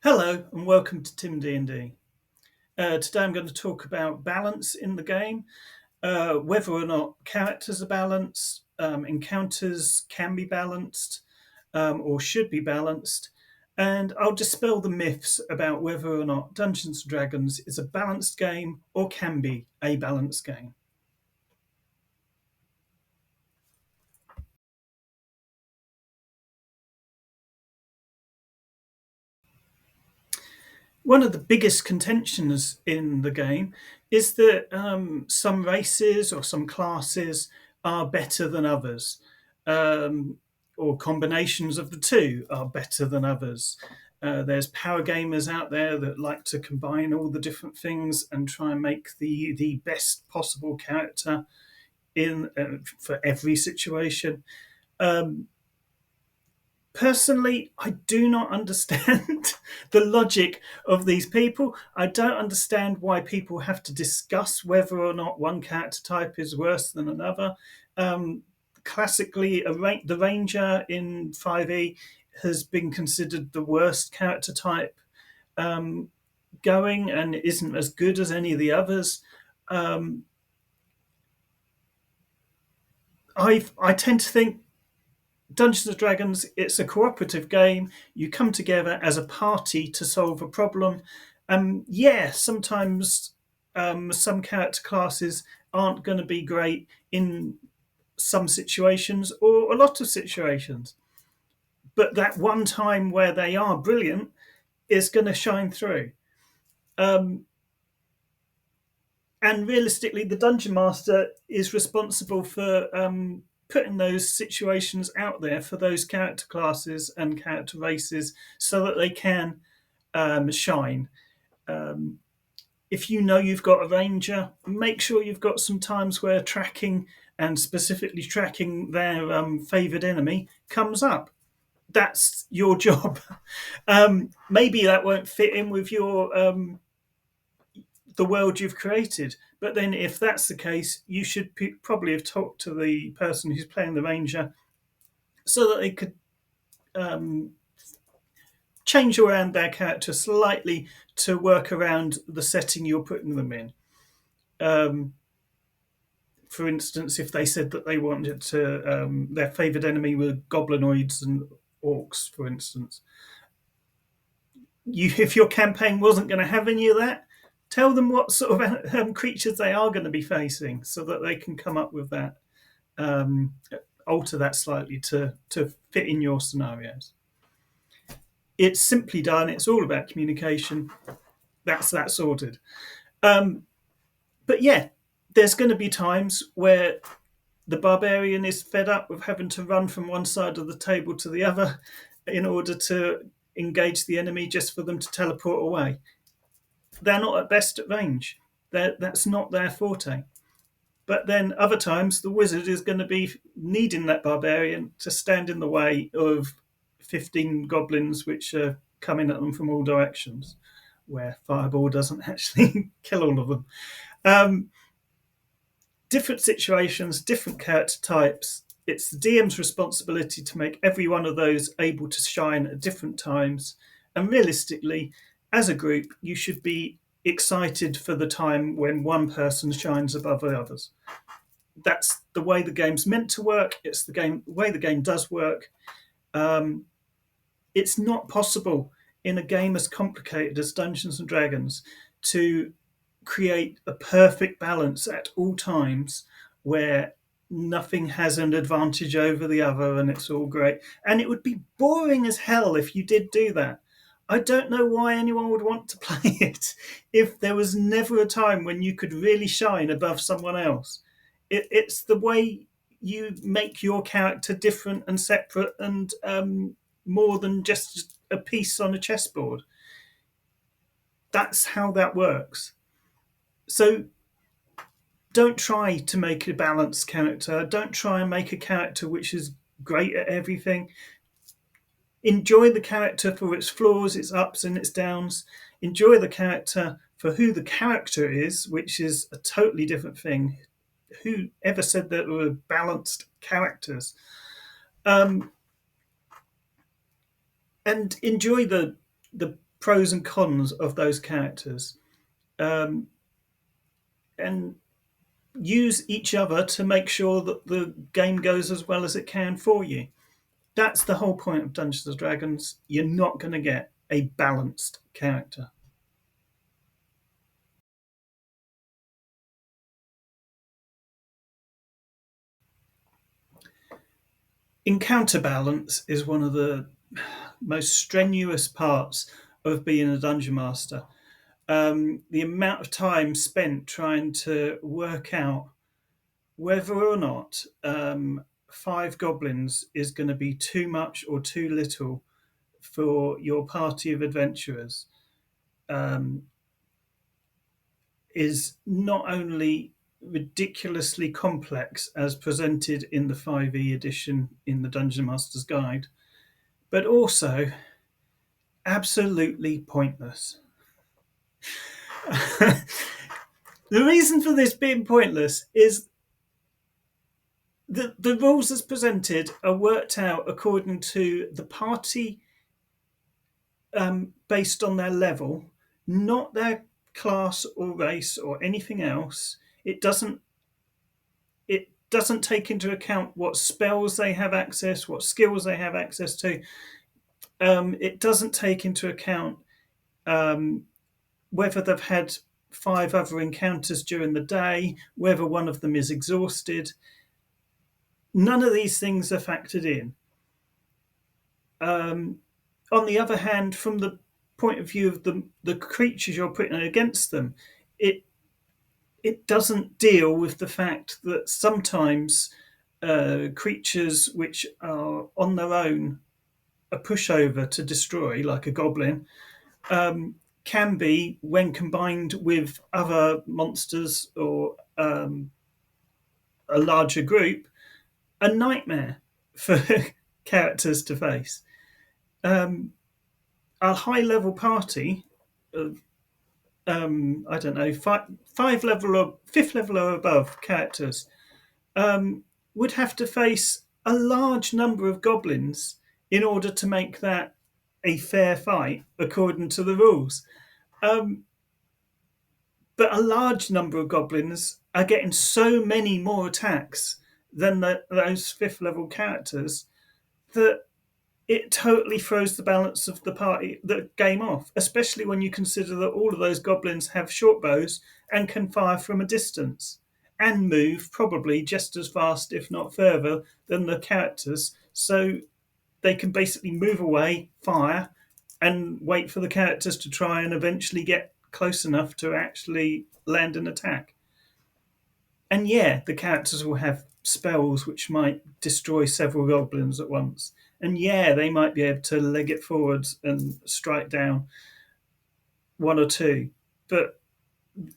Hello and welcome to TIM-DND. Today I'm going to talk about balance in the game, whether or not characters are balanced, encounters can be balanced or should be balanced, and I'll dispel the myths about whether or not Dungeons and Dragons is a balanced game or can be a balanced game. One of the biggest contentions in the game is that some races or some classes are better than others, um, or combinations of the two are better than others. There's power gamers out there that like to combine all the different things and try and make the best possible character in for every situation. Um, Personally, I do not understand the logic of these people. I don't understand why people have to discuss whether or not one character type is worse than another. Um, Classically, the Ranger in 5e has been considered the worst character type um, going and isn't as good as any of the others. Um, I tend to think Dungeons and Dragons, it's a cooperative game. You come together as a party to solve a problem. Yeah, sometimes some character classes aren't going to be great in some situations or a lot of situations. But that one time where they are brilliant is going to shine through. Um, and realistically, the dungeon master is responsible for putting those situations out there for those character classes and character races so that they can shine. Um, if you know you've got a ranger, make sure you've got some times where tracking and specifically tracking their favoured enemy comes up. That's your job. Maybe that won't fit in with your the world you've created. But then, if that's the case, you should probably have talked to the person who's playing the ranger so that they could um, change around their character slightly to work around the setting you're putting them in. Um, for instance, if they said that they wanted to, their favoured enemy were goblinoids and orcs, for instance, if your campaign wasn't going to have any of that, tell them what sort of creatures they are going to be facing so that they can come up with that, um, alter that slightly to fit in your scenarios. It's simply done. It's all about communication. That's that sorted. Um, but yeah, there's going to be times where the barbarian is fed up with having to run from one side of the table to the other in order to engage the enemy just for them to teleport away. They're not at best at range. That's not their forte. But then other times the wizard is going to be needing that barbarian to stand in the way of 15 goblins which are coming at them from all directions, where fireball doesn't actually kill all of them. Um, Different situations, different character types. It's the DM's responsibility to make every one of those able to shine at different times. And realistically, as a group, you should be excited for the time when one person shines above the others. That's the way the game's meant to work. It's the way the game does work. Um, it's not possible in a game as complicated as Dungeons and Dragons to create a perfect balance at all times where nothing has an advantage over the other and it's all great. And it would be boring as hell if you did do that. I don't know why anyone would want to play it if there was never a time when you could really shine above someone else. It's the way you make your character different and separate and more than just a piece on a chessboard. That's how that works. So don't try to make a balanced character. Don't try and make a character which is great at everything. Enjoy the character for its flaws, its ups and its downs. Enjoy the character for who the character is, which is a totally different thing. Who ever said that there were balanced characters? Um, and enjoy the pros and cons of those characters, um, and use each other to make sure that the game goes as well as it can for you. That's the whole point of Dungeons and Dragons. You're not going to get a balanced character. Encounter balance is one of the most strenuous parts of being a dungeon master. The amount of time spent trying to work out whether or not five goblins is going to be too much or too little for your party of adventurers um, is not only ridiculously complex as presented in the 5e edition in the Dungeon Master's Guide, but also absolutely pointless. The reason for this being pointless is that the rules as presented are worked out according to the party based on their level, not their class or race or anything else. It doesn't take into account what spells they have access, what skills they have access to. It doesn't take into account um, whether they've had five other encounters during the day, whether one of them is exhausted. None of these things are factored in. On the other hand, from the point of view of the creatures you're putting against them, it it doesn't deal with the fact that sometimes creatures which are on their own a pushover to destroy, like a goblin, can be, when combined with other monsters or a larger group, a nightmare for characters to face. A high level party of I don't know, five level or fifth level or above characters would have to face a large number of goblins in order to make that a fair fight according to the rules. Um, but a large number of goblins are getting so many more attacks than those fifth level characters that it totally throws the balance of the game off, especially when you consider that all of those goblins have short bows and can fire from a distance and move probably just as fast, if not further, than the characters. So they can basically move away, fire, and wait for the characters to try and eventually get close enough to actually land an attack. And yeah, the characters will have spells which might destroy several goblins at once. And yeah, they might be able to leg it forwards and strike down one or two. But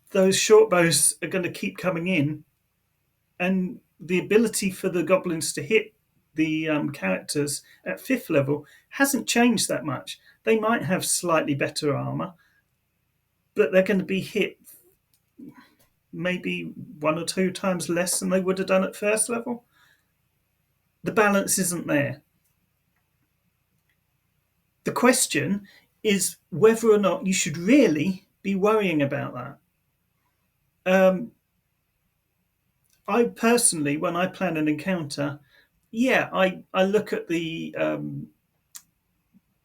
those short bows are going to keep coming in, and the ability for the goblins to hit the characters at fifth level hasn't changed that much. They might have slightly better armor, but they're going to be hit maybe one or two times less than they would have done at first level. The balance isn't there. The question is whether or not you should really be worrying about that. I personally, when I plan an encounter, I look at the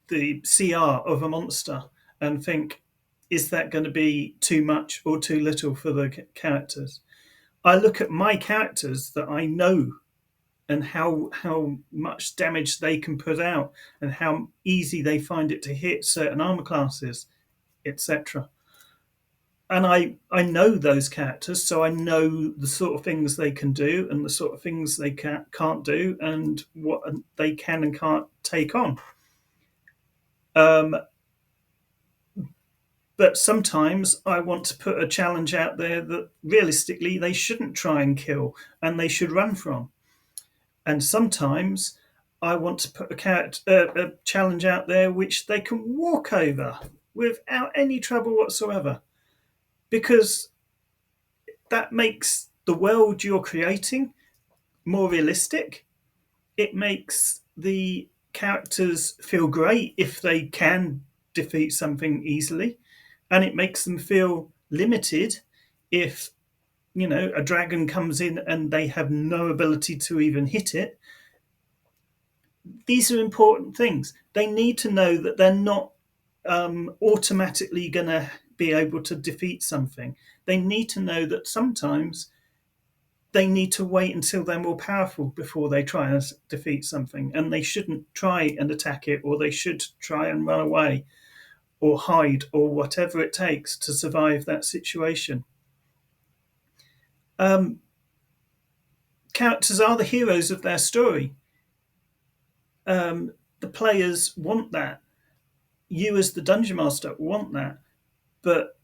CR of a monster and think, is that going to be too much or too little for the characters? I look at my characters that I know and how much damage they can put out and how easy they find it to hit certain armor classes, etc. And I know those characters, so I know the sort of things they can do and the sort of things they can't do and what they can and can't take on. But sometimes I want to put a challenge out there that realistically they shouldn't try and kill and they should run from. And sometimes I want to put a challenge out there which they can walk over without any trouble whatsoever, because that makes the world you're creating more realistic. It makes the characters feel great if they can defeat something easily, and it makes them feel limited if a dragon comes in and they have no ability to even hit it. These are important things. They need to know that they're not automatically going to be able to defeat something. They need to know that sometimes they need to wait until they're more powerful before they try and defeat something, and they shouldn't try and attack it, or they should try and run away or hide or whatever it takes to survive that situation. Characters are the heroes of their story. The players want that. You as the dungeon master want that. But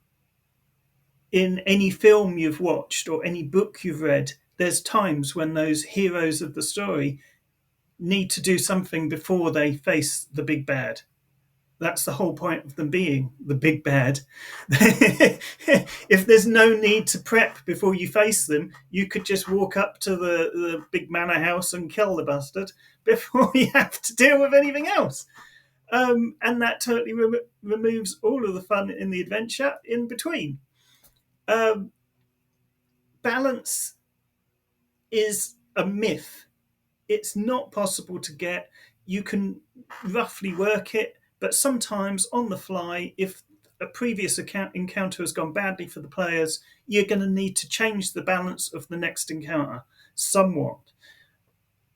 in any film you've watched or any book you've read, there's times when those heroes of the story need to do something before they face the big bad. That's the whole point of them being the big bad. If there's no need to prep before you face them, you could just walk up to the big manor house and kill the bastard before you have to deal with anything else. And that totally removes all of the fun in the adventure in between. Balance is a myth. It's not possible to get. You can roughly work it, but sometimes on the fly, if a previous encounter has gone badly for the players, you're going to need to change the balance of the next encounter somewhat.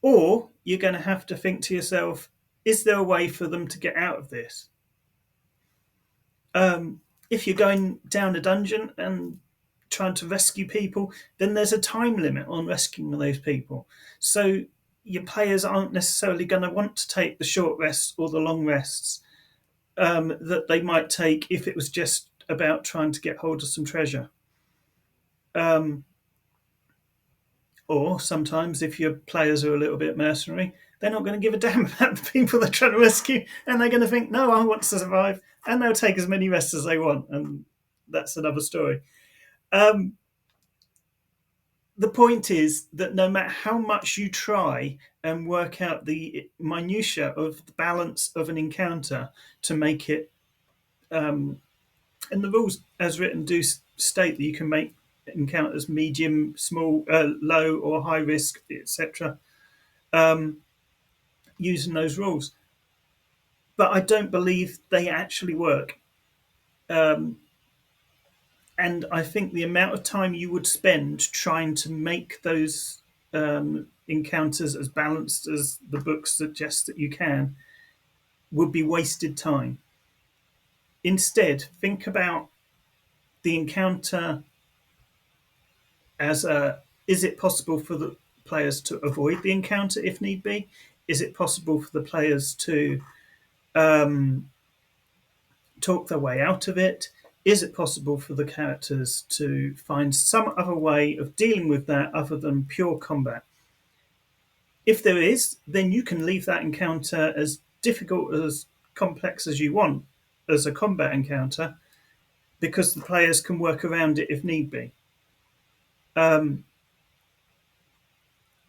Or you're going to have to think to yourself, is there a way for them to get out of this? If you're going down a dungeon and trying to rescue people, then there's a time limit on rescuing those people. So your players aren't necessarily going to want to take the short rests or the long rests that they might take if it was just about trying to get hold of some treasure. Or sometimes if your players are a little bit mercenary, they're not going to give a damn about the people they're trying to rescue, and they're going to think, no, I want to survive, and they'll take as many rests as they want, and that's another story. The point is that no matter how much you try and work out the minutiae of the balance of an encounter to make it, and the rules as written do state that you can make encounters medium, small, low, or high risk, etc., using those rules. But I don't believe they actually work. And I think the amount of time you would spend trying to make those encounters as balanced as the book suggests that you can would be wasted time. Instead, think about the encounter as is it possible for the players to avoid the encounter if need be? Is it possible for the players to talk their way out of it? Is it possible for the characters to find some other way of dealing with that other than pure combat? If there is, then you can leave that encounter as difficult, as complex as you want as a combat encounter, because the players can work around it if need be. On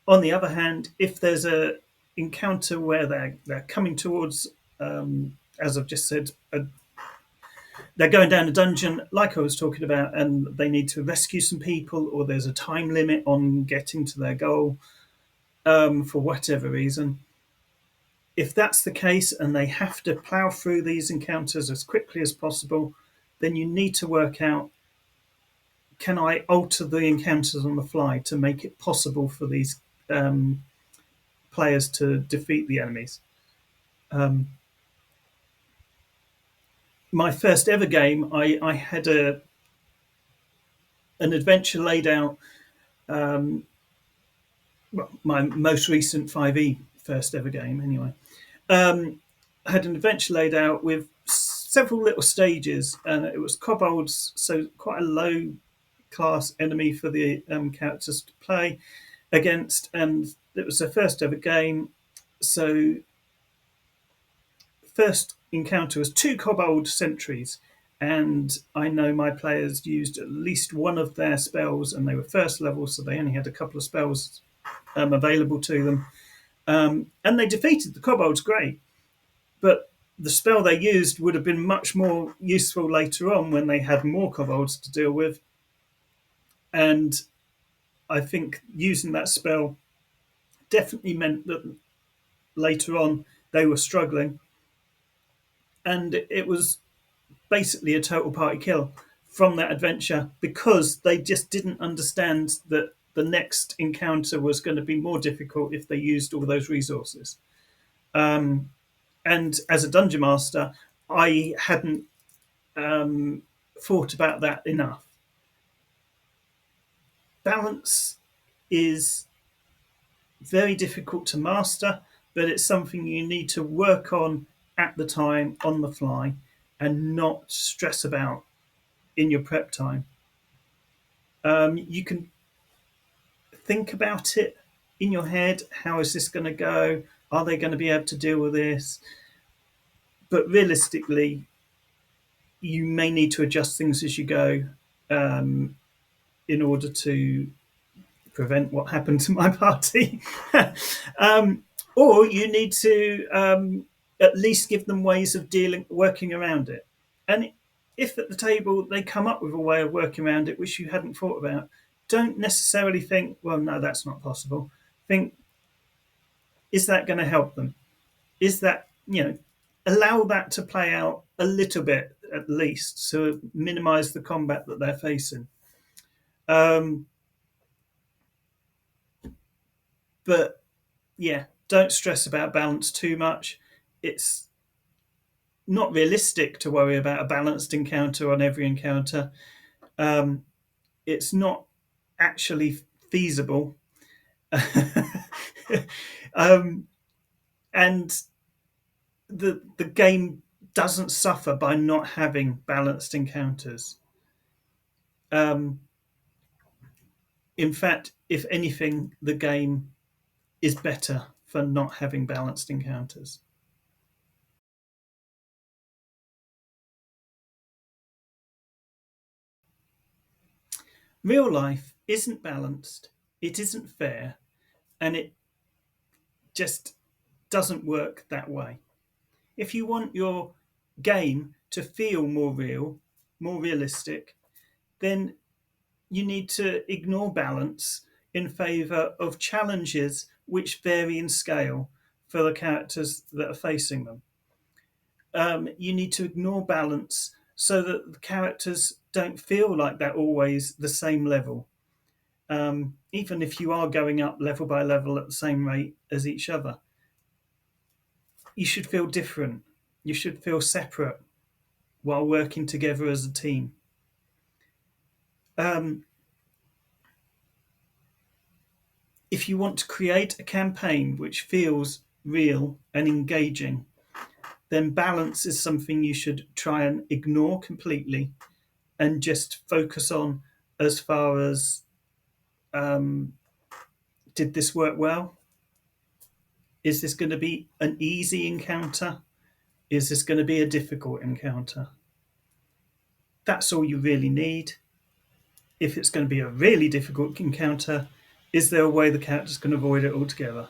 the other hand, if there's an encounter where they're coming towards, as I've just said, they're going down a dungeon like I was talking about, and they need to rescue some people, or there's a time limit on getting to their goal for whatever reason. If that's the case and they have to plow through these encounters as quickly as possible, then you need to work out, can I alter the encounters on the fly to make it possible for these players to defeat the enemies? My first ever game, I had an adventure laid out. Well, my most recent 5e first ever game, anyway. I had an adventure laid out with several little stages, and it was kobolds, so quite a low class enemy for the characters to play against, and it was their first ever game. So first encounter was 2 kobold sentries, and I know my players used at least one of their spells, and they were first level, so they only had a couple of spells available to them, and they defeated the kobolds great. But the spell they used would have been much more useful later on when they had more kobolds to deal with. And I think using that spell definitely meant that later on they were struggling, and it was basically a total party kill from that adventure because they just didn't understand that the next encounter was going to be more difficult if they used all those resources. And as a dungeon master, I hadn't thought about that enough. Balance is very difficult to master, but it's something you need to work on at the time, on the fly, and not stress about in your prep time. You can think about it in your head. How is this going to go? Are they going to be able to deal with this? But realistically, you may need to adjust things as you go in order to prevent what happened to my party. Or you need to at least give them ways of working around it. And if at the table they come up with a way of working around it which you hadn't thought about, don't necessarily think, well, no, that's not possible. Think, is that going to help them? Is that, allow that to play out a little bit at least to minimize the combat that they're facing. But yeah, don't stress about balance too much. It's not realistic to worry about a balanced encounter on every encounter. It's not actually feasible. And the game doesn't suffer by not having balanced encounters. In fact, if anything, the game is better for not having balanced encounters. Real life isn't balanced, it isn't fair, and it just doesn't work that way. If you want your game to feel more real, more realistic, then you need to ignore balance in favour of challenges which vary in scale for the characters that are facing them. You need to ignore balance so that the characters don't feel like they're always the same level. Even if you are going up level by level at the same rate as each other, you should feel different. You should feel separate while working together as a team. If you want to create a campaign which feels real and engaging, then balance is something you should try and ignore completely and just focus on as far as did this work well? Is this going to be an easy encounter? Is this going to be a difficult encounter? That's all you really need. If it's going to be a really difficult encounter, is there a way the characters can avoid it altogether?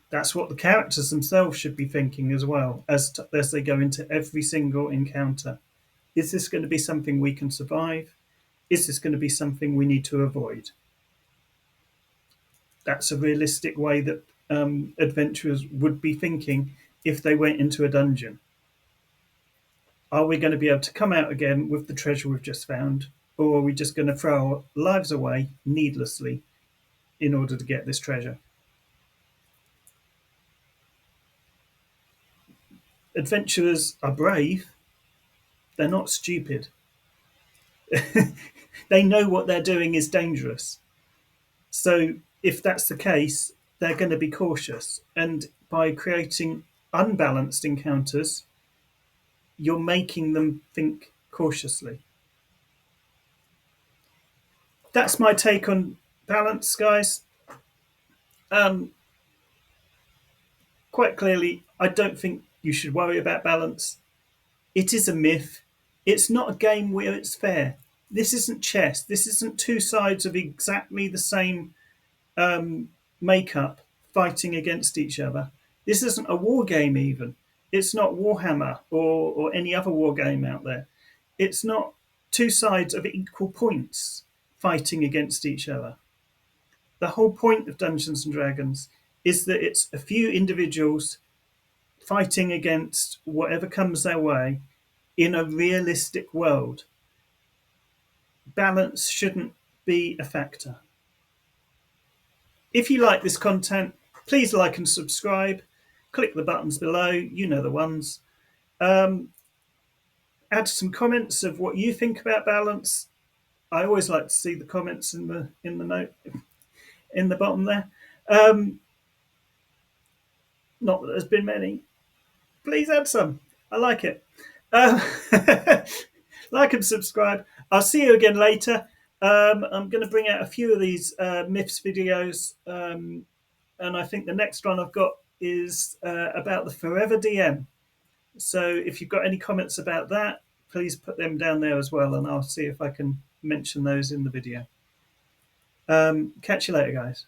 That's what the characters themselves should be thinking as well as they go into every single encounter. Is this going to be something we can survive? Is this going to be something we need to avoid? That's a realistic way that adventurers would be thinking if they went into a dungeon. Are we going to be able to come out again with the treasure we've just found? Or are we just going to throw our lives away needlessly in order to get this treasure? Adventurers are brave. They're not stupid. They know what they're doing is dangerous. So if that's the case, they're going to be cautious. And by creating unbalanced encounters, you're making them think cautiously. That's my take on balance, guys. Quite clearly, I don't think you should worry about balance. It is a myth. It's not a game where it's fair. This isn't chess. This isn't two sides of exactly the same makeup fighting against each other. This isn't a war game even. It's not Warhammer or any other war game out there. It's not two sides of equal points fighting against each other. The whole point of Dungeons and Dragons is that it's a few individuals fighting against whatever comes their way in a realistic world. Balance shouldn't be a factor. If you like this content, please like and subscribe. Click the buttons below, you know the ones. Add some comments of what you think about balance. I always like to see the comments in the note in the bottom there. Not that there's been many. Please add some. I like it. Like and subscribe. I'll see you again later. I'm going to bring out a few of these myths videos, and I think the next one I've got is about the Forever DM. So if you've got any comments about that, please put them down there as well, and I'll see if I can mention those in the video. Catch you later, guys.